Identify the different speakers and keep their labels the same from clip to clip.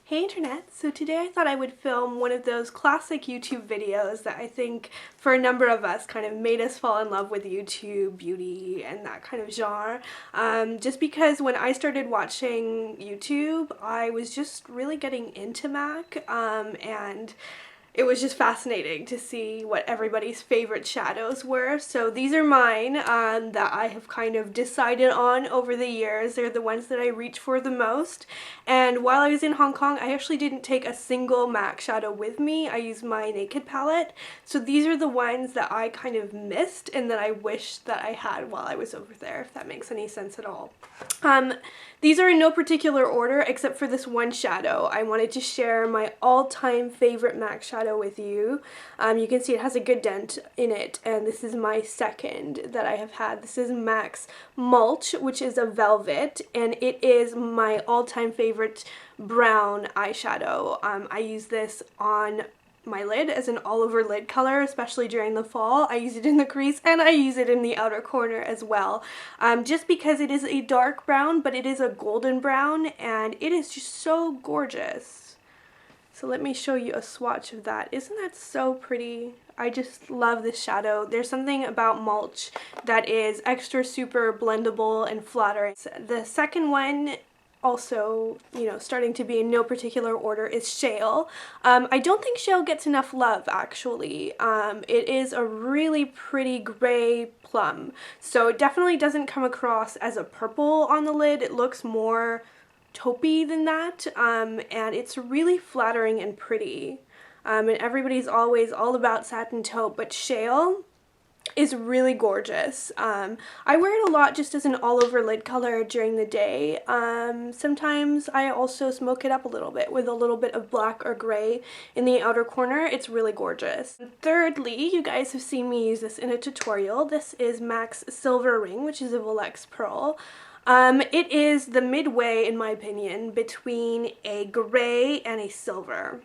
Speaker 1: Hey Internet! So today I thought I would film one of those classic YouTube videos that I think for a number of us kind of made us fall in love with YouTube, beauty, and that kind of genre. Just because when I started watching YouTube, I was just really getting into MAC, and it was just fascinating to see what everybody's favorite shadows were. So these are mine that I have kind of decided on over the years. They're the ones that I reach for the most. And while I was in Hong Kong, I actually didn't take a single MAC shadow with me. I used my Naked palette. So these are the ones that I kind of missed and that I wish that I had while I was over there, if that makes any sense at all. These are in no particular order except for this one shadow. I wanted to share my all-time favorite MAC shadow with you. You can see it has a good dent in it, and this is my second that I have had. This is MAC's Mulch, which is a velvet, and it is my all-time favorite brown eyeshadow. I use this on my lid as an all-over lid color, especially during the fall. I use it in the crease and I use it in the outer corner as well. Just because it is a dark brown, but it is a golden brown, and it is just so gorgeous. So let me show you a swatch of that. Isn't that so pretty? I just love this shadow. There's something about Mulch that is extra super blendable and flattering. The second one, also, starting to be in no particular order, is Shale. I don't think Shale gets enough love, actually. It is a really pretty gray plum, so it definitely doesn't come across as a purple on the lid. It looks more taupey than that, and it's really flattering and pretty. And everybody's always all about satin taupe, but Shale is really gorgeous. I wear it a lot just as an all-over lid color during the day. Sometimes I also smoke it up a little bit with a little bit of black or gray in the outer corner. It's really gorgeous. Thirdly, you guys have seen me use this in a tutorial. This is MAC's Silver Ring, which is a Volux Pearl. It is the midway, in my opinion, between a gray and a silver.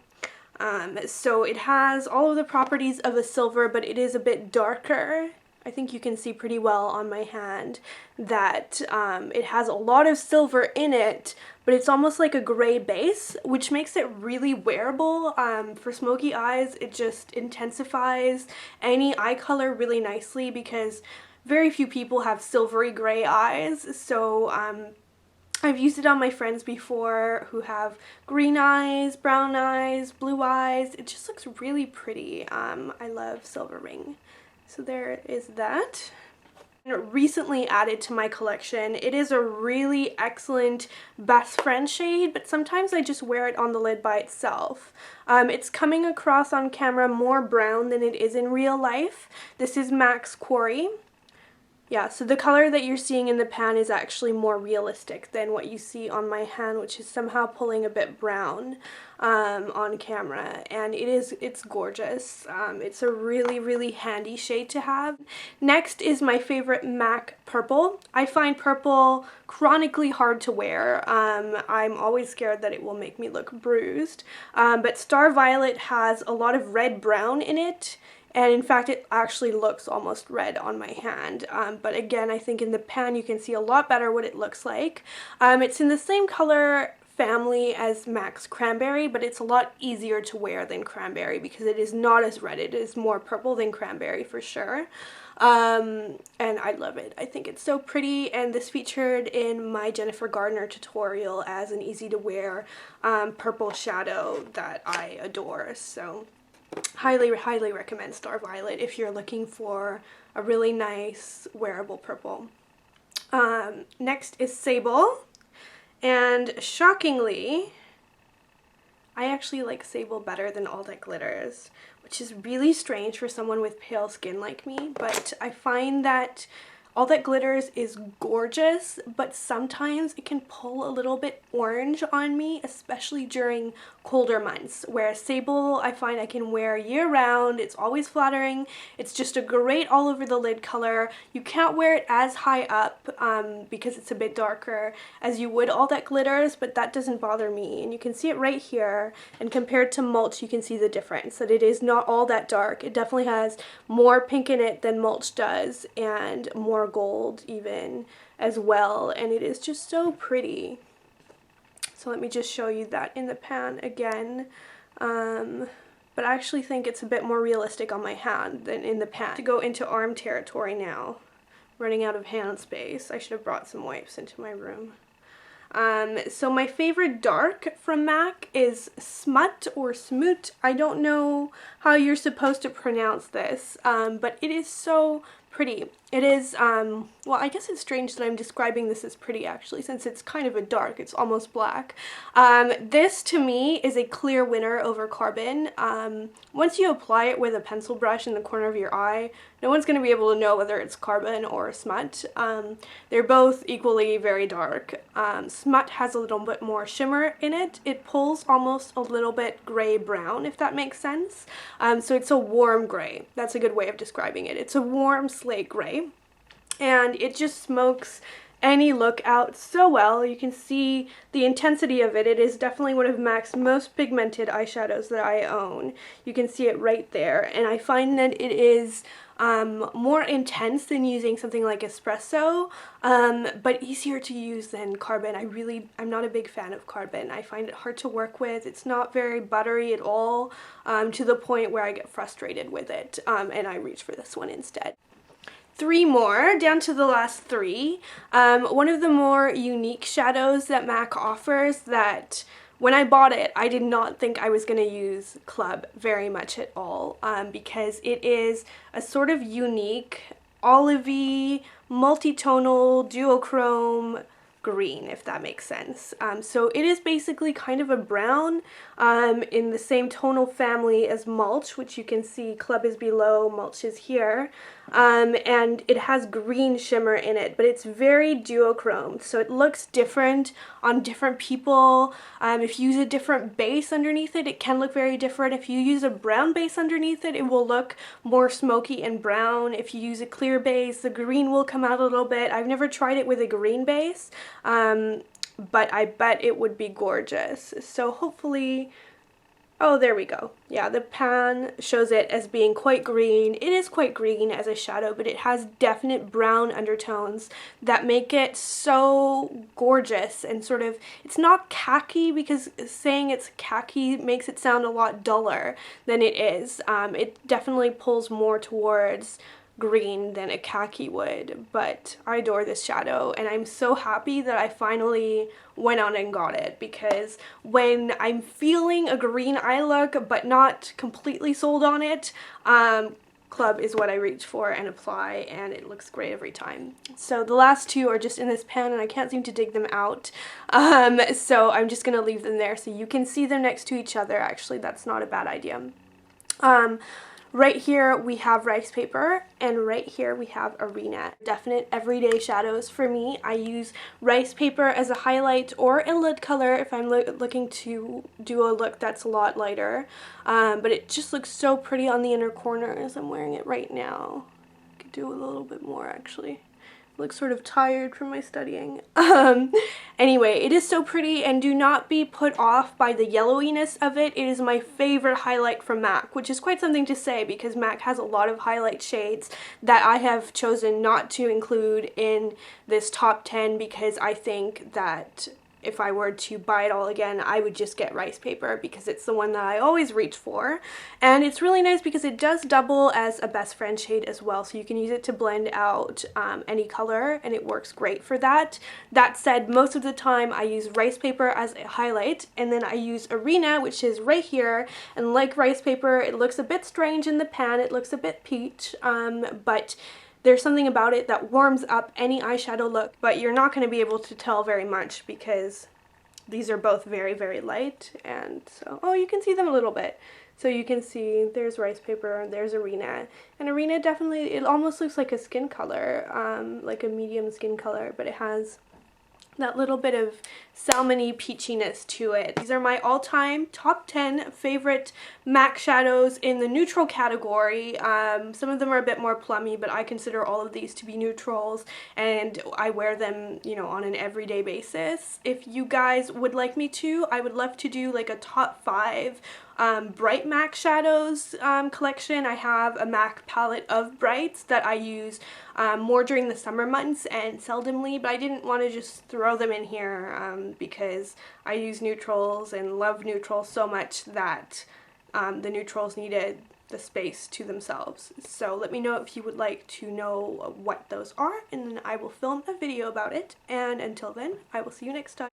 Speaker 1: So it has all of the properties of a silver, but it is a bit darker. I think you can see pretty well on my hand that it has a lot of silver in it, but it's almost like a gray base, which makes it really wearable. For smoky eyes, it just intensifies any eye color really nicely because very few people have silvery gray eyes. So I've used it on my friends before who have green eyes, brown eyes, blue eyes. It just looks really pretty. I love Silver Ring. So there is that. Recently added to my collection. It is a really excellent best friend shade, but sometimes I just wear it on the lid by itself. It's coming across on camera more brown than it is in real life. This is MAC's Quarry. Yeah, so the color that you're seeing in the pan is actually more realistic than what you see on my hand, which is somehow pulling a bit brown on camera, and it's gorgeous. It's a really, really handy shade to have. Next is my favorite MAC Purple. I find purple chronically hard to wear. I'm always scared that it will make me look bruised, but Star Violet has a lot of red-brown in it. And in fact, it actually looks almost red on my hand. But again, I think in the pan you can see a lot better what it looks like. It's in the same color family as MAC's Cranberry, but it's a lot easier to wear than Cranberry because it is not as red. It is more purple than Cranberry for sure. And I love it. I think it's so pretty, and this featured in my Jennifer Gardner tutorial as an easy to wear purple shadow that I adore. So highly, highly recommend Star Violet if you're looking for a really nice wearable purple. Next is Sable, and shockingly, I actually like Sable better than All That Glitters, which is really strange for someone with pale skin like me, but I find that All That Glitters is gorgeous, but sometimes it can pull a little bit orange on me, especially during colder months, whereas Sable I find I can wear year round. It's always flattering. It's just a great all over the lid color. You can't wear it as high up because it's a bit darker as you would All That Glitters, but that doesn't bother me, and you can see it right here, and compared to Mulch you can see the difference, that it is not all that dark. It definitely has more pink in it than Mulch does, and more gold even as well, and it is just so pretty. So let me just show you that in the pan again. But I actually think it's a bit more realistic on my hand than in the pan. To go into arm territory now. Running out of hand space. I should have brought some wipes into my room. So my favorite dark from MAC is Smut or Smoot. I don't know how you're supposed to pronounce this, but it is so pretty. It is, well, I guess it's strange that I'm describing this as pretty actually, since it's kind of a dark, it's almost black. This to me is a clear winner over Carbon. Once you apply it with a pencil brush in the corner of your eye, no one's going to be able to know whether it's Carbon or Smut. They're both equally very dark. Smut has a little bit more shimmer in it. It pulls almost a little bit gray-brown, if that makes sense. So it's a warm gray. That's a good way of describing it. It's a warm slate gray. And it just smokes any look out so well. You can see the intensity of it. It is definitely one of MAC's most pigmented eyeshadows that I own. You can see it right there. And I find that it is more intense than using something like Espresso, but easier to use than Carbon. I'm not a big fan of Carbon. I find it hard to work with. It's not very buttery at all, to the point where I get frustrated with it, and I reach for this one instead. 3 more, down to the last 3. One of the more unique shadows that MAC offers that when I bought it, I did not think I was going to use Club very much at all, because it is a sort of unique, olivey, multitonal, duochrome green, if that makes sense. So it is basically kind of a brown in the same tonal family as Mulch, which you can see Club is below, Mulch is here. And it has green shimmer in it, but it's very duochrome, so it looks different on different people. If you use a different base underneath it, it can look very different. If you use a brown base underneath it, it will look more smoky and brown. If you use a clear base, the green will come out a little bit. I've never tried it with a green base, but I bet it would be gorgeous. So hopefully... Oh, there we go. Yeah, the pan shows it as being quite green. It is quite green as a shadow, but it has definite brown undertones that make it so gorgeous and sort of, it's not khaki, because saying it's khaki makes it sound a lot duller than it is. It definitely pulls more towards green than a khaki would, but I adore this shadow, and I'm so happy that I finally went on and got it, because when I'm feeling a green eye look but not completely sold on it, Club is what I reach for and apply, and it looks great every time. So the last 2 are just in this pan, and I can't seem to dig them out, so I'm just gonna leave them there so you can see them next to each other. Actually, that's not a bad idea. Right here we have Rice Paper, and right here we have Arena. Definite everyday shadows for me. I use Rice Paper as a highlight or a lid color if I'm looking to do a look that's a lot lighter. But it just looks so pretty on the inner corners. I'm wearing it right now. I could do a little bit more actually. Look sort of tired from my studying. Anyway, it is so pretty, and do not be put off by the yellowiness of it. It is my favorite highlight from MAC, which is quite something to say because MAC has a lot of highlight shades that I have chosen not to include in this top 10 because I think that if I were to buy it all again, I would just get Rice Paper because it's the one that I always reach for. And it's really nice because it does double as a best friend shade as well, so you can use it to blend out any color, and it works great for that. That said, most of the time I use Rice Paper as a highlight, and then I use Arena, which is right here, and like Rice Paper, it looks a bit strange in the pan, it looks a bit peach, but there's something about it that warms up any eyeshadow look, but you're not going to be able to tell very much because these are both very, very light, and so, oh, you can see them a little bit. So you can see there's Rice Paper, there's Arena, and Arena definitely, it almost looks like a skin color, like a medium skin color, but it has that little bit of salmon-y peachiness to it. These are my all-time top 10 favorite MAC shadows in the neutral category. Some of them are a bit more plummy, but I consider all of these to be neutrals, and I wear them, you know, on an everyday basis. If you guys would like me to, I would love to do like a top 5 bright MAC shadows collection. I have a MAC palette of brights that I use more during the summer months and seldomly, but I didn't want to just throw them in here because I use neutrals and love neutrals so much that the neutrals needed the space to themselves. So let me know if you would like to know what those are, and then I will film a video about it. And until then, I will see you next time.